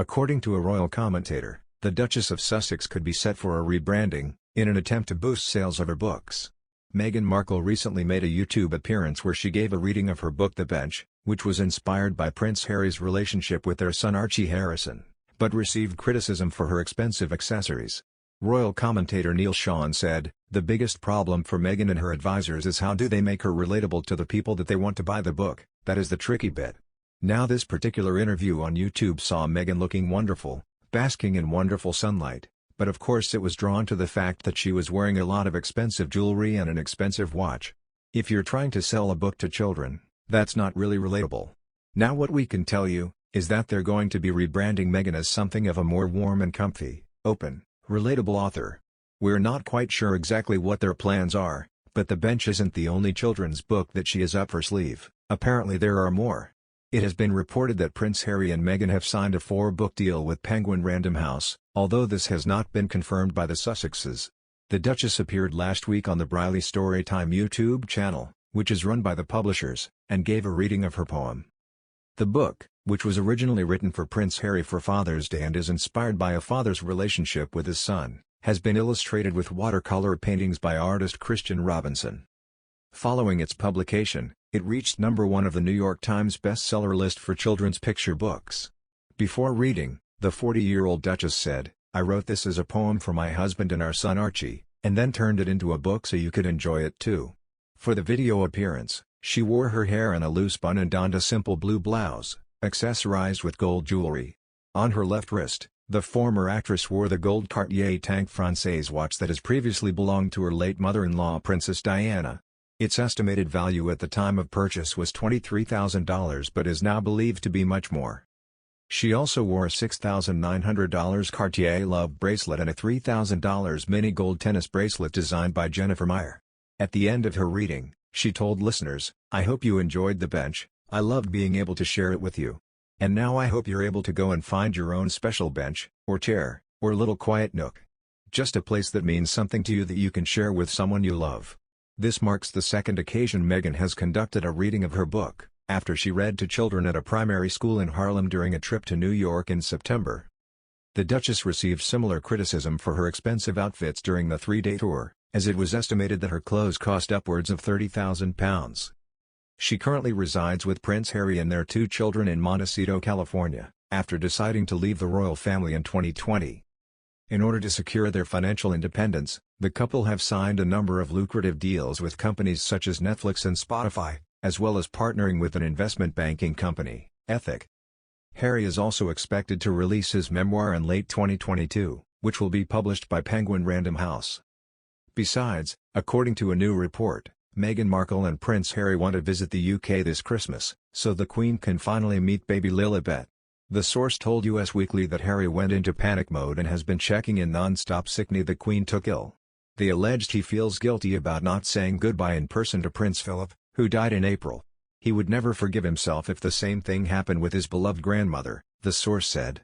According to a royal commentator, the Duchess of Sussex could be set for a rebranding, in an attempt to boost sales of her books. Meghan Markle recently made a YouTube appearance where she gave a reading of her book The Bench, which was inspired by Prince Harry's relationship with their son Archie Harrison, but received criticism for her expensive accessories. Royal commentator Neil Sean said, "The biggest problem for Meghan and her advisors is how do they make her relatable to the people that they want to buy the book. That is the tricky bit." Now this particular interview on YouTube saw Meghan looking wonderful, basking in wonderful sunlight, but of course it was drawn to the fact that she was wearing a lot of expensive jewelry and an expensive watch. If you're trying to sell a book to children, that's not really relatable. Now what we can tell you, is that they're going to be rebranding Meghan as something of a more warm and comfy, open, relatable author. We're not quite sure exactly what their plans are, but The Bench isn't the only children's book that she has up her sleeve. Apparently there are more. It has been reported that Prince Harry and Meghan have signed a 4-book deal with Penguin Random House, although this has not been confirmed by the Sussexes. The Duchess appeared last week on the Briley Storytime YouTube channel, which is run by the publishers, and gave a reading of her poem. The book, which was originally written for Prince Harry for Father's Day and is inspired by a father's relationship with his son, has been illustrated with watercolor paintings by artist Christian Robinson. Following its publication, it reached number 1 of the New York Times bestseller list for children's picture books. Before reading, the 40-year-old Duchess said, "I wrote this as a poem for my husband and our son Archie, and then turned it into a book so you could enjoy it too." For the video appearance, she wore her hair in a loose bun and donned a simple blue blouse, accessorized with gold jewelry. On her left wrist, the former actress wore the gold Cartier Tank Française watch that has previously belonged to her late mother-in-law Princess Diana. Its estimated value at the time of purchase was $23,000 but is now believed to be much more. She also wore a $6,900 Cartier Love bracelet and a $3,000 mini gold tennis bracelet designed by Jennifer Meyer. At the end of her reading, she told listeners, "I hope you enjoyed The Bench. I loved being able to share it with you. And now I hope you're able to go and find your own special bench, or chair, or little quiet nook. Just a place that means something to you that you can share with someone you love." This marks the second occasion Meghan has conducted a reading of her book, after she read to children at a primary school in Harlem during a trip to New York in September. The Duchess received similar criticism for her expensive outfits during the 3-day tour, as it was estimated that her clothes cost upwards of £30,000. She currently resides with Prince Harry and their 2 children in Montecito, California, after deciding to leave the royal family in 2020. In order to secure their financial independence, the couple have signed a number of lucrative deals with companies such as Netflix and Spotify, as well as partnering with an investment banking company, Ethic. Harry is also expected to release his memoir in late 2022, which will be published by Penguin Random House. Besides, according to a new report, Meghan Markle and Prince Harry want to visit the UK this Christmas, so the Queen can finally meet baby Lilibet. The source told Us Weekly that Harry went into panic mode and has been checking in non-stop sick knee the Queen took ill. They alleged he feels guilty about not saying goodbye in person to Prince Philip, who died in April. He would never forgive himself if the same thing happened with his beloved grandmother, the source said.